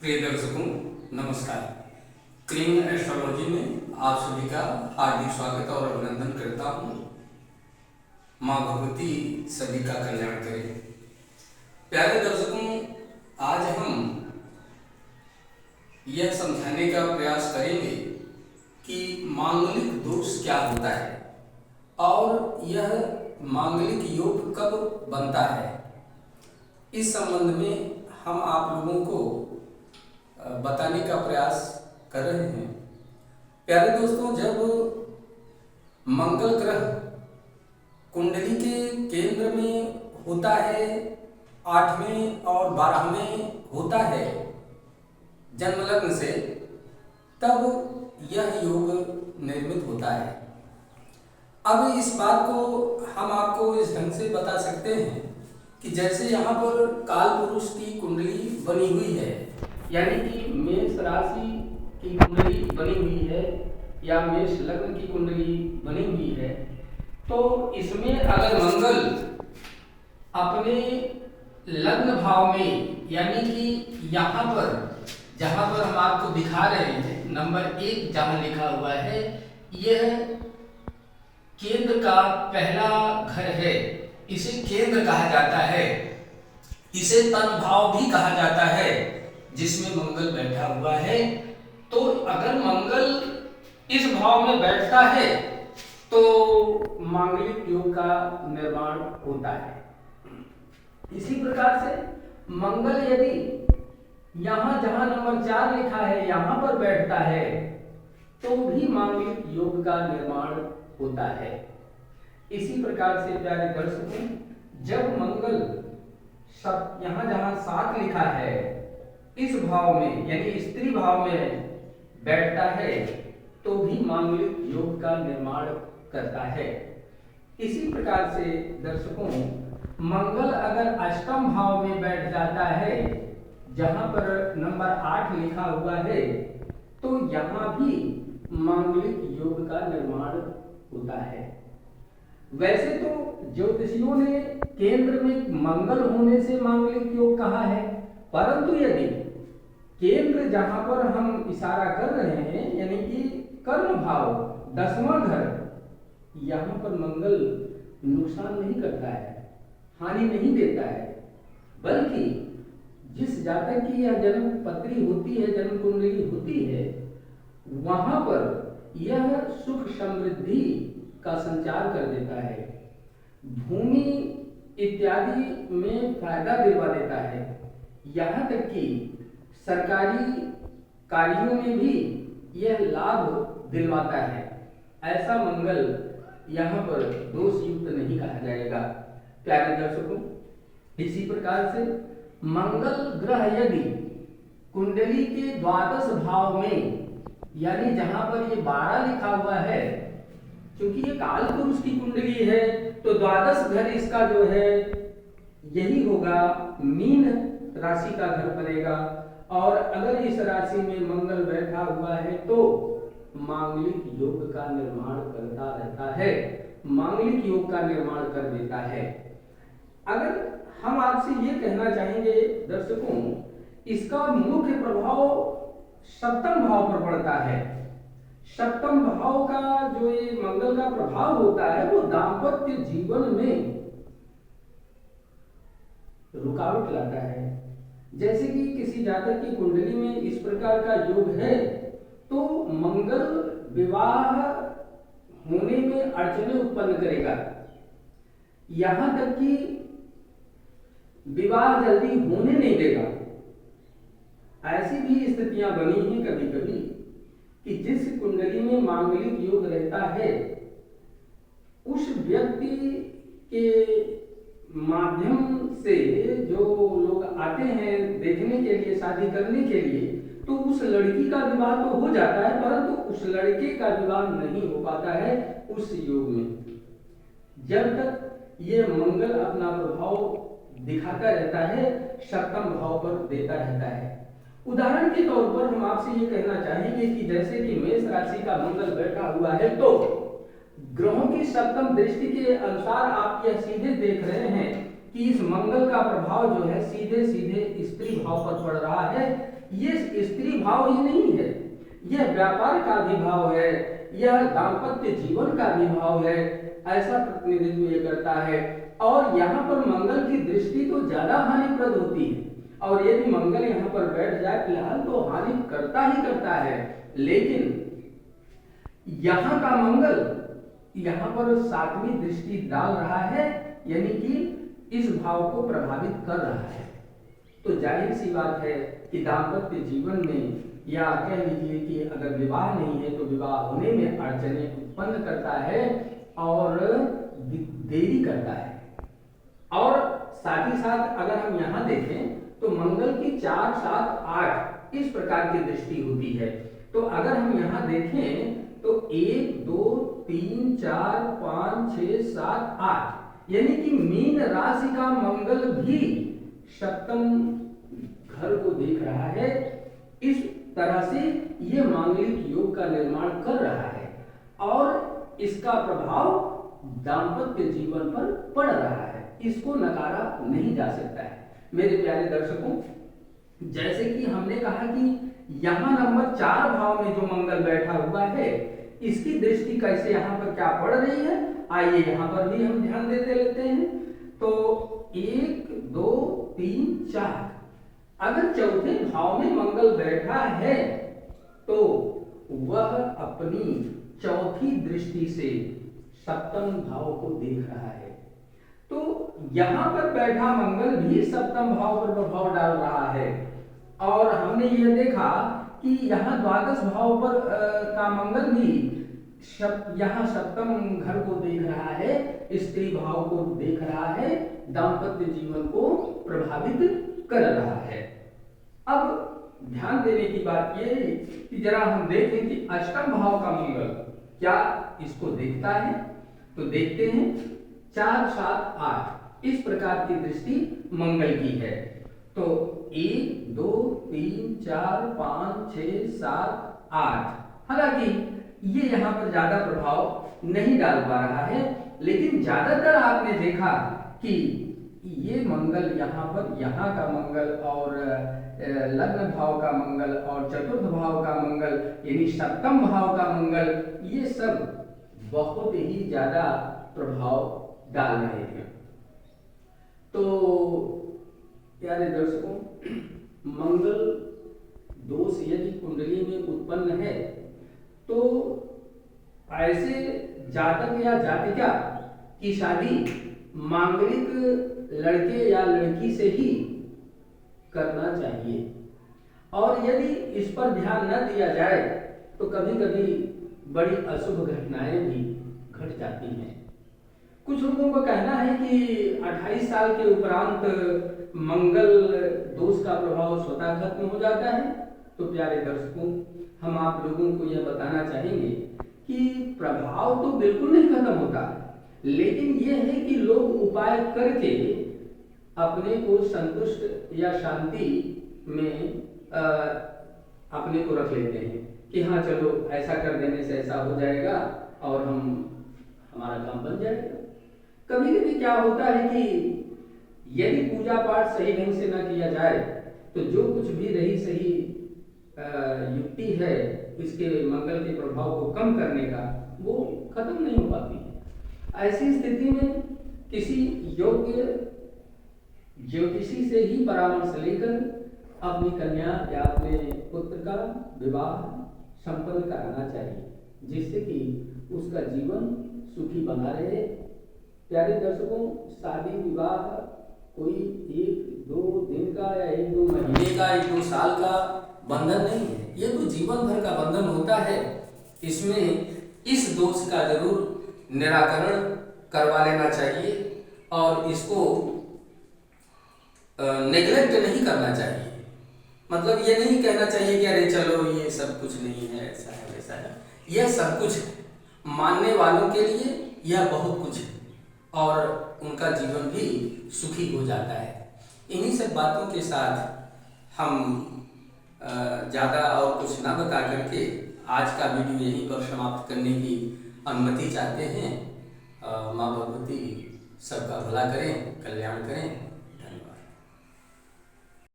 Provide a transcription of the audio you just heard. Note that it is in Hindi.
प्रिय दर्शकों, नमस्कार। क्रीम एस्ट्रोलॉजी में आप सभी का हार्दिक स्वागत और अभिनंदन करता हूँ। माँ भगवती सभी का कल्याण करे। प्यारे दर्शकों, आज हम यह समझाने का प्रयास करेंगे कि मांगलिक दोष क्या होता है और यह मांगलिक योग कब बनता है। इस संबंध में हम आप लोगों को बताने का प्रयास कर रहे हैं। प्यारे दोस्तों, जब मंगल ग्रह कुंडली के केंद्र में होता है, 8वें और 12वें होता है जन्म लग्न से, तब यह योग निर्मित होता है। अब इस बात को हम आपको इस ढंग से बता सकते हैं कि जैसे यहाँ पर काल पुरुष की कुंडली बनी हुई है, यानी कि मेष राशि की कुंडली बनी हुई है या मेष लग्न की कुंडली बनी हुई है, तो इसमें अगर मंगल अपने लग्न भाव में, यानी कि यहाँ पर जहाँ पर हम आपको दिखा रहे हैं नंबर 1 जहाँ लिखा हुआ है, यह केंद्र का पहला घर है, इसे केंद्र कहा जाता है। इसे तन भाव भी कहा जाता है जिसमें मंगल बैठा हुआ है। तो अगर मंगल इस भाव में बैठता है तो मांगलिक योग का निर्माण होता है। इसी प्रकार से मंगल यदि यहां जहां नंबर 4 लिखा है यहां पर बैठता है तो भी मांगलिक योग का निर्माण होता है। इसी प्रकार से प्यारे दर्शकों, जब मंगल सब यहां जहां 7 लिखा है इस भाव में, यानी स्त्री भाव में बैठता है तो भी मांगलिक योग का निर्माण करता है। इसी प्रकार से दर्शकों, मंगल अगर अष्टम भाव में बैठ जाता है जहां पर नंबर 8 लिखा हुआ है तो यहां भी मांगलिक योग का निर्माण होता है। वैसे तो ज्योतिषियों ने केंद्र में मंगल होने से मांगलिक योग कहा है, परंतु यदि केंद्र जहां पर हम इशारा कर रहे हैं, यानी कि कर्म भाव 10वां घर, यहां पर मंगल नुकसान नहीं करता है, हानि नहीं देता है, बल्कि जिस जातक की यह जन्म पत्री होती है, जन्म कुंडली होती है, वहां पर यह सुख समृद्धि का संचार कर देता है, भूमि इत्यादि में फायदा दिलवा देता है, यहाँ तक कि सरकारी कार्यों में भी यह लाभ दिलवाता है। ऐसा मंगल यहाँ पर दोष युक्त नहीं कहा जाएगा। प्यारे दर्शकों, इसी प्रकार से मंगल ग्रह यदि कुंडली के द्वादश भाव में, यानी जहां पर ये 12 लिखा हुआ है, क्योंकि ये काल पुरुष की कुंडली है तो द्वादश घर इसका जो है यही होगा, मीन राशि का घर बनेगा। और अगर इस राशि में मंगल बैठा हुआ है तो मांगलिक योग का निर्माण करता रहता है, मांगलिक योग का निर्माण कर देता है। अगर हम आपसे ये कहना चाहेंगे दर्शकों, इसका मुख्य प्रभाव सप्तम भाव पर पड़ता है। सप्तम भाव का जो ये मंगल का प्रभाव होता है वो दाम्पत्य जीवन में रुकावट लाता है। जैसे कि किसी जातक की कुंडली में इस प्रकार का योग है तो मंगल विवाह होने में अड़चनें उत्पन्न करेगा, यहां तक कि विवाह जल्दी होने नहीं देगा। ऐसी भी स्थितियां बनी हैं कभी कभी कि जिस कुंडली में मांगलिक योग रहता है उस व्यक्ति के माध्यम से जो लोग आते हैं देखने के लिए, शादी करने के लिए, तो उस लड़की का विवाह तो हो जाता है, परंतु उस लड़के का विवाह नहीं हो पाता है उस योग में, जब तक ये मंगल अपना प्रभाव दिखाता रहता है, सप्तम भाव पर देता रहता है। उदाहरण के तौर पर हम आपसे ये कहना चाहेंगे कि जैसे कि मेष राशि का मंगल बैठा हुआ है तो ग्रहों की सप्तम दृष्टि के अनुसार आप यह सीधे देख रहे हैं कि इस मंगल का प्रभाव जो है सीधे सीधे स्त्री भाव पर पड़ रहा है। ये स्त्री भाव ही नहीं है, यह व्यापार का भी भाव है, यह दाम्पत्य जीवन का भी भाव है, ऐसा प्रतिनिधित्व ये करता है। और यहाँ पर मंगल की दृष्टि तो ज्यादा हानिप्रद होती है, और यदि मंगल यहाँ पर बैठ जाए फिलहाल तो हानि करता ही करता है, लेकिन यहाँ का मंगल यहाँ पर सातवीं दृष्टि डाल रहा है, यानी कि इस भाव को प्रभावित कर रहा है। तो जाहिर सी बात है कि दाम्पत्य जीवन में, या कह लीजिए कि अगर विवाह नहीं है तो विवाह होने में अड़चनें उत्पन्न करता है और देरी करता है। और साथ ही साथ अगर हम यहाँ देखें तो मंगल की 4, 7, 8 इस प्रकार की दृष्टि होती है। तो अगर हम यहाँ देखें तो 1, 2, 3, 4, 5, 6, 7, 8 यानी कि मीन राशि का मंगल भी सप्तम घर को देख रहा है। इस तरह से ये मांगलिक योग का निर्माण कर रहा है और इसका प्रभाव दाम्पत्य जीवन पर पड़ रहा है, इसको नकारा नहीं जा सकता है। मेरे प्यारे दर्शकों, जैसे कि हमने कहा कि यहाँ नंबर 4 भाव में जो मंगल बैठा हुआ है, इसकी दृष्टि कैसे यहाँ पर क्या पड़ रही है, आइए यहाँ पर भी हम ध्यान देते लेते हैं। तो 1, 2, 3, 4 अगर चौथे भाव में मंगल बैठा है तो वह अपनी चौथी दृष्टि से सप्तम भाव को देख रहा है। तो यहाँ पर बैठा मंगल भी सप्तम भाव पर प्रभाव डाल रहा है। और हमने यह देखा कि यहाँ द्वादश भाव पर का मंगल भी यहाँ सप्तम घर को देख रहा है, स्त्री भाव को देख रहा है, दाम्पत्य जीवन को प्रभावित कर रहा है। अब ध्यान देने की बात यह है कि जरा हम देखें कि अष्टम भाव का मंगल क्या इसको देखता है। तो देखते हैं 4, 7, 8 इस प्रकार की दृष्टि मंगल की है। तो 1, 2, 3, 4, 5, 6, 7, 8 हालांकि ये यहाँ पर ज्यादा प्रभाव नहीं डाल पा रहा है, लेकिन ज्यादातर आपने देखा कि ये मंगल यहाँ पर, यहाँ का मंगल और लग्न भाव का मंगल और चतुर्थ भाव का मंगल यानी सप्तम भाव का मंगल, ये सब बहुत ही ज्यादा प्रभाव डाल रहे हैं। तो प्यारे दर्शकों, मंगल दोष यदि कुंडली में उत्पन्न है तो ऐसे जातक या जातिका की शादी मांगलिक लड़के या लड़की से ही करना चाहिए। और यदि इस पर ध्यान न दिया जाए तो कभी कभी बड़ी अशुभ घटनाएं भी घट जाती हैं। कुछ लोगों का कहना है कि 28 साल के उपरांत मंगल दोष का प्रभाव स्वतः खत्म हो जाता है। तो प्यारे दर्शकों, हम आप लोगों को यह बताना चाहेंगे कि प्रभाव तो बिल्कुल नहीं खत्म होता, लेकिन यह है कि लोग उपाय करके अपने को संतुष्ट या शांति में अपने को रख लेते हैं कि हाँ चलो ऐसा कर देने से ऐसा हो जाएगा और हमारा काम बन जाएगा। कभी कभी क्या होता है कि यदि पूजा पाठ सही ढंग से ना किया जाए तो जो कुछ भी रही सही युक्ति है इसके मंगल के प्रभाव को कम करने का, वो खत्म नहीं हो पाती है। ऐसी स्थिति में किसी योग्य ज्योतिषी से ही परामर्श लेकर अपनी कन्या या अपने पुत्र का विवाह संपन्न कराना चाहिए, जिससे कि उसका जीवन सुखी बना रहे। प्यारे दर्शकों, शादी विवाह कोई 1-2 दिन का या 1-2 महीने का, 1-2 साल का बंधन नहीं है, ये तो जीवन भर का बंधन होता है। इसमें इस दोष का जरूर निराकरण करवा लेना चाहिए और इसको नेग्लेक्ट नहीं करना चाहिए। मतलब ये नहीं कहना चाहिए कि अरे चलो ये सब कुछ नहीं है, ऐसा है वैसा है। यह सब कुछ है, मानने वालों के लिए यह बहुत कुछ है और उनका जीवन भी सुखी हो जाता है। इन्हीं सब बातों के साथ हम ज़्यादा और कुछ ना बता करके आज का वीडियो यहीं पर समाप्त करने की अनुमति चाहते हैं। माँ भगवती सबका भला करें, कल्याण करें।